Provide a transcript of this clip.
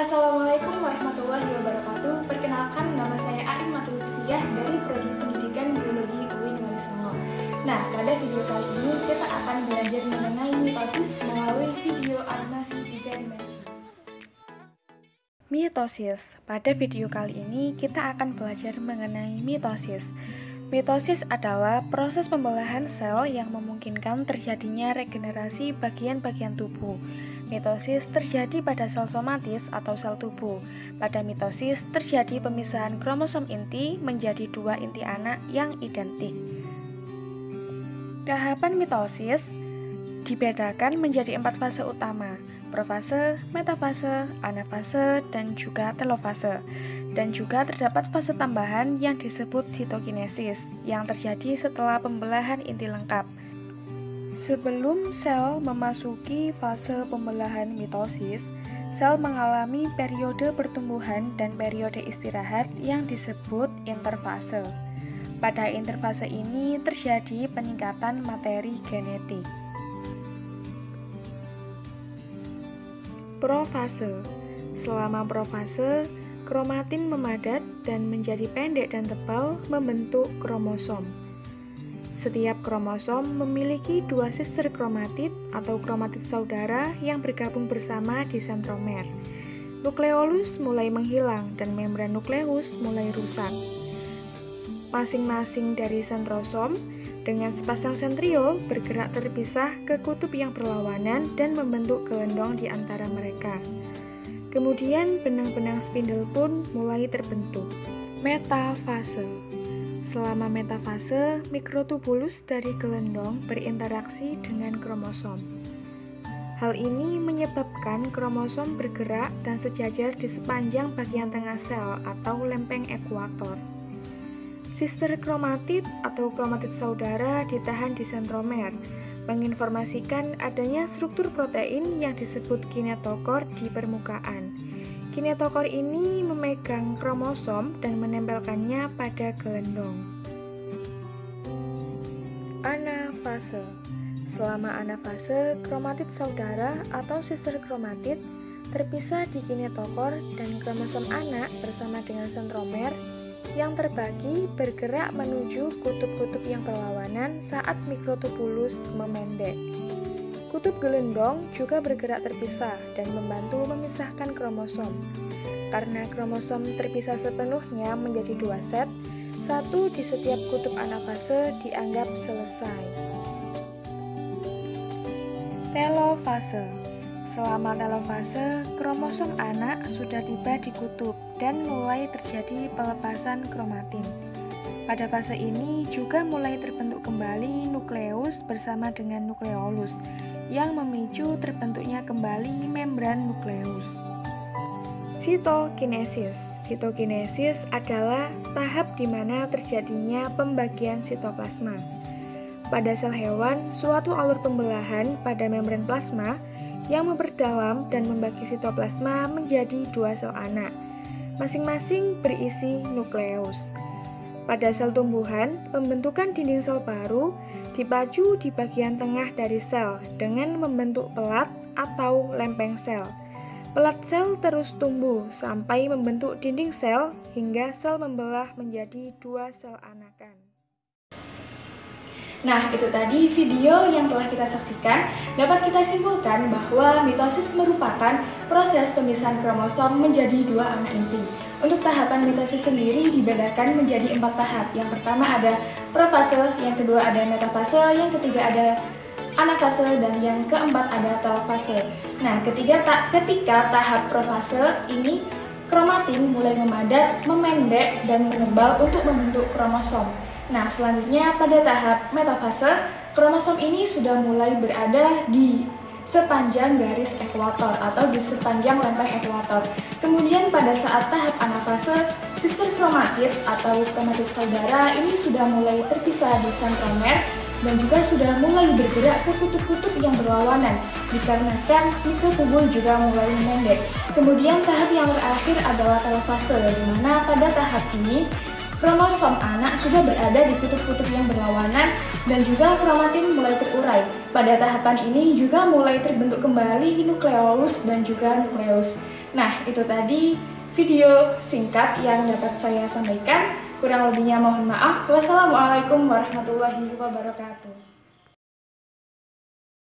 Assalamualaikum warahmatullahi wabarakatuh. Perkenalkan, nama saya Arin Matlutiyah dari Prodi Pendidikan Biologi UIN Wali Songo. Nah, pada video kali ini kita akan belajar mengenai mitosis melalui video animasi 3 dimensi. Mitosis. Pada video kali ini kita akan belajar mengenai mitosis. Mitosis adalah proses pembelahan sel yang memungkinkan terjadinya regenerasi bagian-bagian tubuh. Mitosis terjadi pada sel somatis atau sel tubuh. Pada mitosis terjadi pemisahan kromosom inti menjadi 2 inti anak yang identik. Tahapan mitosis dibedakan menjadi 4 fase utama: profase, metafase, anafase, dan juga telofase. Dan juga terdapat fase tambahan yang disebut sitokinesis yang terjadi setelah pembelahan inti lengkap. Sebelum sel memasuki fase pembelahan mitosis, sel mengalami periode pertumbuhan dan periode istirahat yang disebut interfase. Pada interfase ini terjadi peningkatan materi genetik. Profase. Selama profase, kromatin memadat dan menjadi pendek dan tebal membentuk kromosom. Setiap kromosom memiliki 2 sister kromatid atau kromatid saudara yang bergabung bersama di sentromer. Nukleolus mulai menghilang dan membran nukleus mulai rusak. Masing-masing dari sentrosom dengan sepasang sentriol bergerak terpisah ke kutub yang berlawanan dan membentuk gelendong di antara mereka. Kemudian benang-benang spindel pun mulai terbentuk. Metafase. Selama metafase, mikrotubulus dari gelendong berinteraksi dengan kromosom. Hal ini menyebabkan kromosom bergerak dan sejajar di sepanjang bagian tengah sel atau lempeng ekuator. Sister kromatid atau kromatid saudara ditahan di sentromer, menginformasikan adanya struktur protein yang disebut kinetokor di permukaan. Kinetokor ini memegang kromosom dan menempelkannya pada gelendong. Anafase. Selama anafase, kromatid saudara atau sister kromatid terpisah di kinetokor dan kromosom anak bersama dengan sentromer yang terbagi bergerak menuju kutub-kutub yang berlawanan saat mikrotubulus memendek. Kutub gelendong juga bergerak terpisah dan membantu memisahkan kromosom. Karena kromosom terpisah sepenuhnya menjadi 2 set, 1 di setiap kutub anafase dianggap selesai. Telofase. Selama telofase, kromosom anak sudah tiba di kutub dan mulai terjadi pelepasan kromatin. Pada fase ini juga mulai terbentuk kembali nukleus bersama dengan nukleolus yang memicu terbentuknya kembali membran nukleus. Sitokinesis. Sitokinesis adalah tahap di mana terjadinya pembagian sitoplasma. Pada sel hewan, suatu alur pembelahan pada membran plasma yang memperdalam dan membagi sitoplasma menjadi 2 sel anak, masing-masing berisi nukleus. Pada sel tumbuhan, pembentukan dinding sel baru dipacu di bagian tengah dari sel dengan membentuk pelat atau lempeng sel. Pelat sel terus tumbuh sampai membentuk dinding sel hingga sel membelah menjadi 2 sel anakan. Nah, itu tadi video yang telah kita saksikan. Dapat kita simpulkan bahwa mitosis merupakan proses pemisahan kromosom menjadi 2 anak inti. Untuk tahapan mitosis sendiri dibedakan menjadi 4 tahap. Yang pertama ada profase, yang kedua ada metafase, yang ketiga ada anafase, dan yang keempat ada telofase. Nah, ketika tahap profase ini kromatin mulai memadat, memendek, dan menebal untuk membentuk kromosom. Nah, selanjutnya pada tahap metafase, kromosom ini sudah mulai berada di sepanjang garis ekuator atau di sepanjang lempeng ekuator. Kemudian pada saat tahap anafase, sister kromatid atau kromatid saudara ini sudah mulai terpisah di sentromer dan juga sudah mulai bergerak ke kutub-kutub yang berlawanan dikarenakan mikrotubul juga mulai memendek. Kemudian tahap yang terakhir adalah telofase, di mana pada tahap ini kromosom anak sudah berada di kutub-kutub yang berlawanan dan juga kromatin mulai terurai. Pada tahapan ini juga mulai terbentuk kembali nukleolus dan juga nukleus. Nah, itu tadi video singkat yang dapat saya sampaikan. Kurang lebihnya mohon maaf. Wassalamualaikum warahmatullahi wabarakatuh.